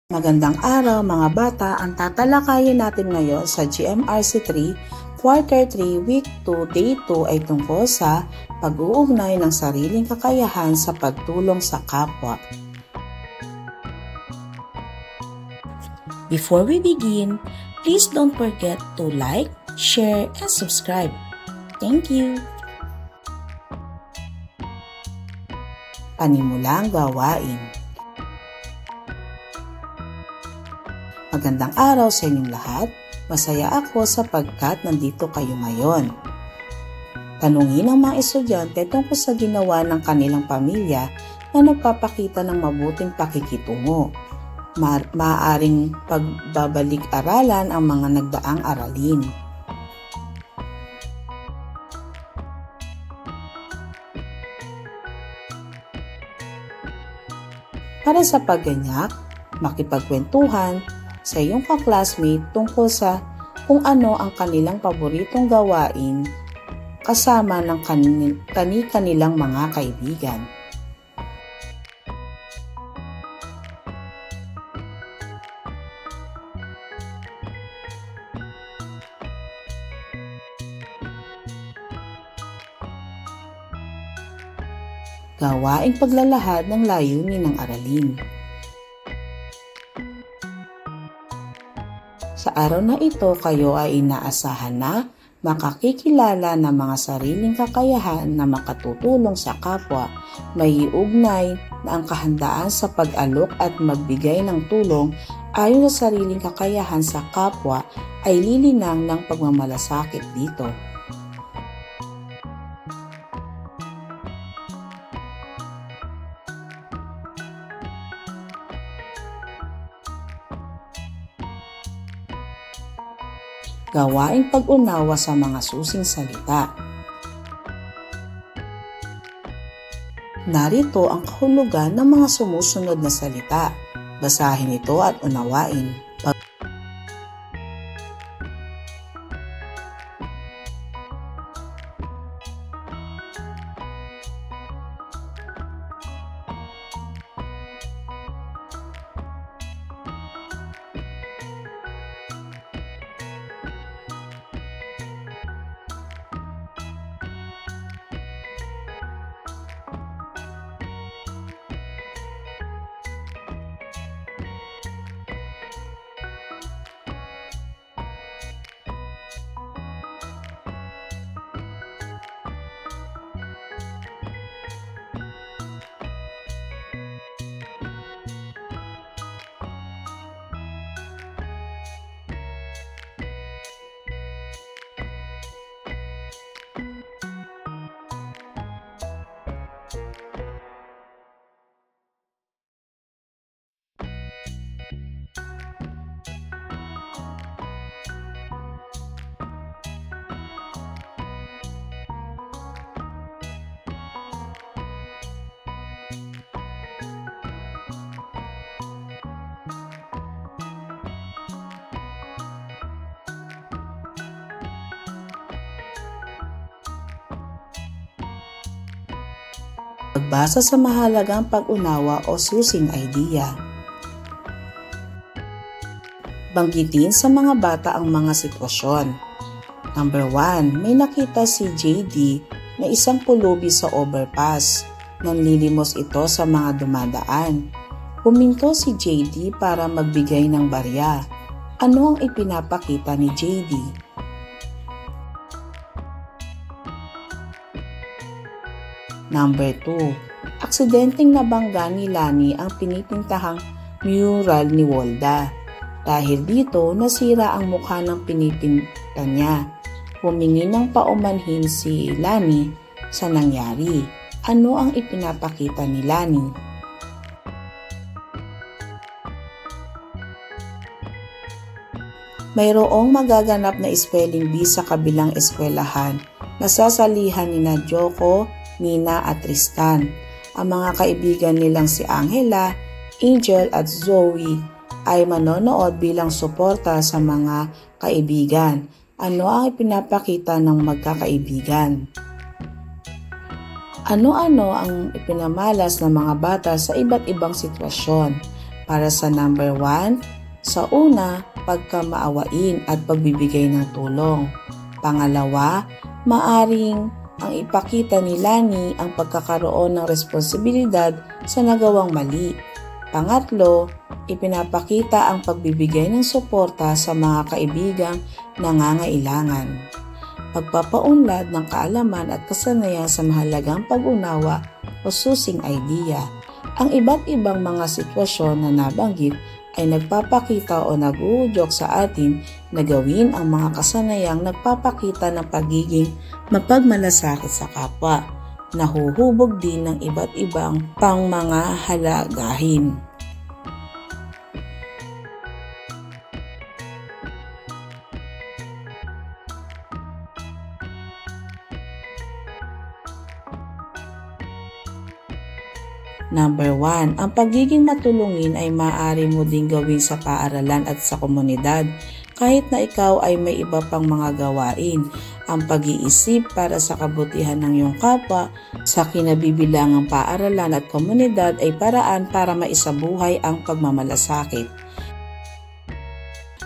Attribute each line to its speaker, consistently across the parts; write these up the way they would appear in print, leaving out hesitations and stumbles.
Speaker 1: Magandang araw mga bata, ang tatalakayin natin ngayon sa GMRC 3, Quarter 3, Week 2, Day 2 ay tungkol sa pag-uugnay ng sariling kakayahan sa pagtulong sa kapwa. Before we begin, please don't forget to like, share, and subscribe. Thank you! Panimulang gawain. Magandang araw sa inyong lahat. Masaya ako sapagkat nandito kayo ngayon. Tanungin ang mga estudyante tungkol sa ginawa ng kanilang pamilya na nagpapakita ng mabuting pakikitungo. Maaaring pagbabalik-aralan ang mga nagdaang aralin. Para sa pagganyak, makipagkwentuhan sa iyong ka-classmate tungkol sa kung ano ang kanilang paboritong gawain kasama ng kani-kanilang mga kaibigan. Gawaing paglalahad ng layunin ng aralin. Sa araw na ito, kayo ay inaasahan na makakikilala ng mga sariling kakayahan na makatutulong sa kapwa. May iugnay na ang kahandaan sa pag-alok at magbigay ng tulong ayon sa sariling kakayahan sa kapwa ay lilinang ng pagmamalasakit dito. Gawaing pag-unawa sa mga susing salita. Narito ang kahulugan ng mga sumusunod na salita. Basahin ito at unawain. Pagbasa sa mahalagang pag-unawa o susing idea. Banggitin sa mga bata ang mga sitwasyon. Number 1, may nakita si JD na isang pulubi sa overpass. Nanlilimos ito sa mga dumadaan. Huminto si JD para magbigay ng barya. Ano ang ipinapakita ni JD? Number 2, aksidenteng nabangga ni Lani ang pinipintahang mural ni Walda. Dahil dito, nasira ang mukha ng pinipinta niya. Humingi ng paumanhin si Lani sa nangyari. Ano ang ipinapakita ni Lani? Mayroong magaganap na spelling bee sa kabilang eskwelahan. Nasasalihan ni Joko, Nina at Tristan. Ang mga kaibigan nilang si Angela, Angel at Zoe ay manonood bilang suporta sa mga kaibigan. Ano ang ipinapakita ng magkakaibigan? Ano-ano ang ipinamalas ng mga bata sa iba't ibang sitwasyon? Para sa number 1, sa una, pagkamaawain at pagbibigay ng tulong. Pangalawa, maaring ang ipakita ni Lani ang pagkakaroon ng responsibilidad sa nagawang mali. Pangatlo, ipinapakita ang pagbibigay ng suporta sa mga kaibigang nangangailangan. Pagpapaunlad ng kaalaman at kasanayan sa mahalagang pag-unawa o susing idea. Ang iba't ibang mga sitwasyon na nabanggit ay nagpapakita o nag-uudyok sa atin na gawin ang mga kasanayang nagpapakita ng pagiging mapagmalasakit sa kapwa, nahuhubog din ng iba't ibang pang mga halagahin. Number 1, ang pagiging matulungin ay maaari mo ding gawin sa paaralan at sa komunidad kahit na ikaw ay may iba pang mga gawain. Ang pag-iisip para sa kabutihan ng iyong kapwa sa kinabibilangang paaralan at komunidad ay paraan para maisabuhay ang pagmamalasakit.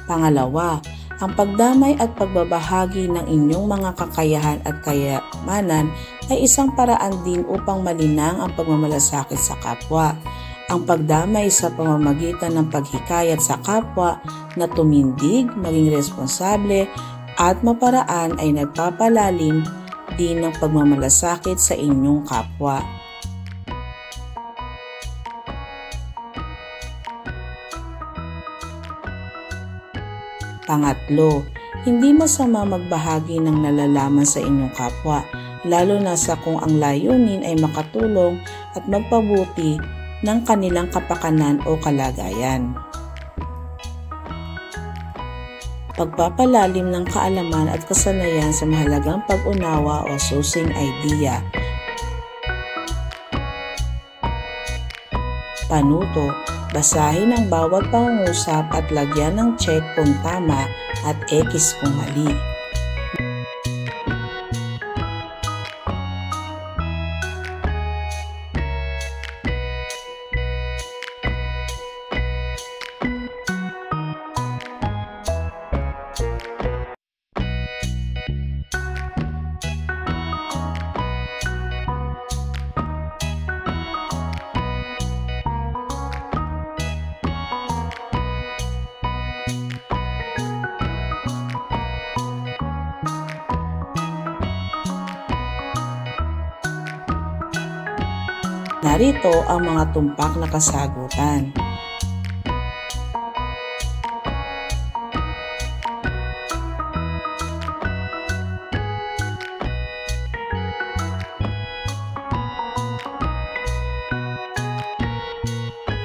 Speaker 1: Pangalawa, ang pagdamay at pagbabahagi ng inyong mga kakayahan at kayamanan ay isang paraan din upang malinang ang pagmamalasakit sa kapwa. Ang pagdamay sa pamamagitan ng paghikayat sa kapwa na tumindig, maging responsable at maparaan ay nagpapalalim din ng pagmamalasakit sa inyong kapwa. Pangatlo, hindi masama magbahagi ng nalalaman sa inyong kapwa, lalo na sa kung ang layunin ay makatulong at magpabuti ng kanilang kapakanan o kalagayan. Pagpapalalim ng kaalaman at kasanayan sa mahalagang pag-unawa o susing idea. Panuto, basahin ang bawat pangungusap at lagyan ng check kung tama at X kung mali. Narito ang mga tumpak na kasagutan.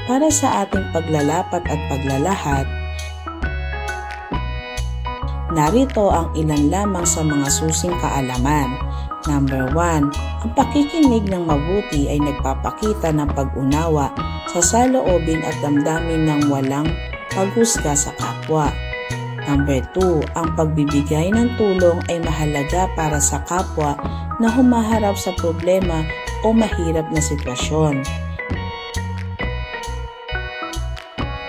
Speaker 1: Para sa ating paglalapat at paglalahad, narito ang ilan lamang sa mga susing kaalaman. Number 1, ang pakikinig ng mabuti ay nagpapakita ng pag-unawa sa saloobin at damdamin ng walang paghusga sa kapwa. Number 2, ang pagbibigay ng tulong ay mahalaga para sa kapwa na humaharap sa problema o mahirap na sitwasyon.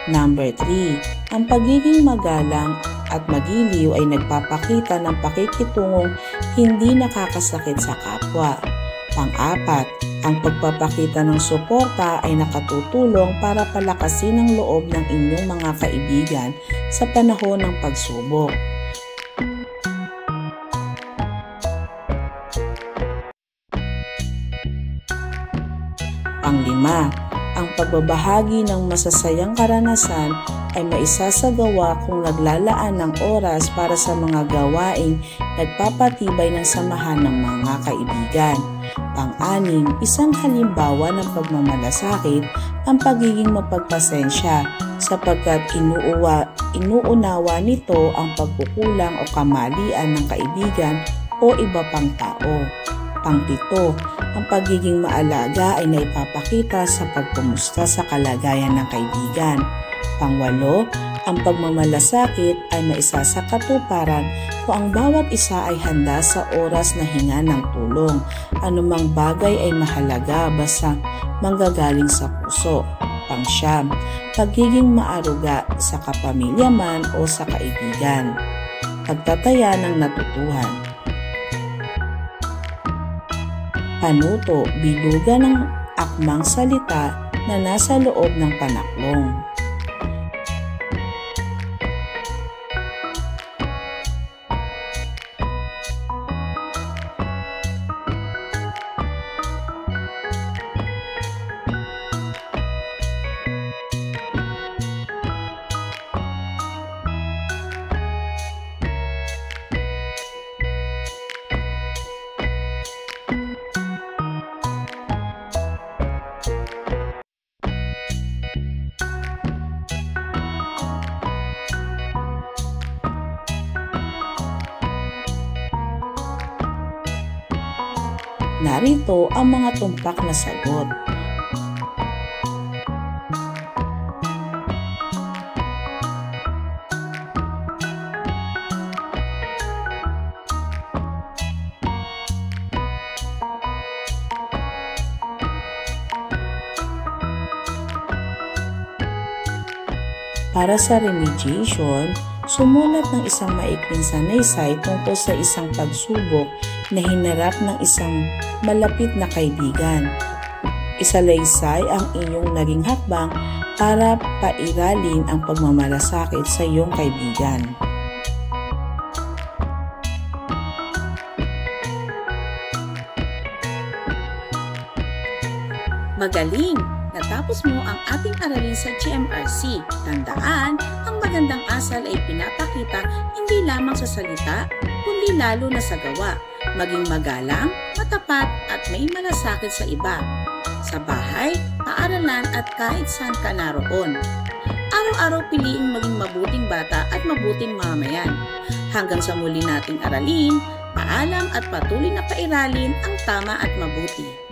Speaker 1: Number 3, ang pagiging magalang at magiliw ay nagpapakita ng pakikitungong hindi nakakasakit sa kapwa. Pang-apat, ang pagpapakita ng suporta ay nakatutulong para palakasin ang loob ng inyong mga kaibigan sa panahon ng pagsubok. Pang-lima, ang pagbabahagi ng masasayang karanasan ay maisasagawa kung naglalaan ng oras para sa mga gawaing nagpapatibay ng samahan ng mga kaibigan. Pang-anim, isang halimbawa ng pagmamalasakit ang pagiging mapagpasensya sapagkat inuunawa nito ang pagkukulang o kamalian ng kaibigan o iba pang tao. Pang-pito, ang pagiging maalaga ay naipapakita sa pagkumusta sa kalagayan ng kaibigan. Pang-walo, ang pagmamalasakit ay maisasakatuparan kung ang bawat isa ay handa sa oras na hinga ng tulong. Anumang bagay ay mahalaga basta manggagaling sa puso. Pangsyam, pagiging maaruga sa kapamilya man o sa kaibigan. Pagtataya ng natutuhan. Panuto, bilugan ng akmang salita na nasa loob ng panaklong. Narito ang mga tumpak na sagot. Para sa remediation, sumulat ng isang maikling sanaysay tungkol sa isang pagsubok na hinarap ng isang malapit na kaibigan. Isalaysay ang inyong naging hakbang para pairalin ang pagmamalasakit sa iyong kaibigan.
Speaker 2: Magaling! Natapos mo ang ating aralin sa GMRC. Tandaan, ang magandang asal ay pinapakita hindi lamang sa salita, kundi lalo na sa gawa. Maging magalang, matapat at may malasakit sa iba. Sa bahay, paaralan at kahit saan ka naroon. Araw-araw piliing maging mabuting bata at mabuting mamamayan. Hanggang sa muli nating aralin, paalam at patuloy na pairalin ang tama at mabuti.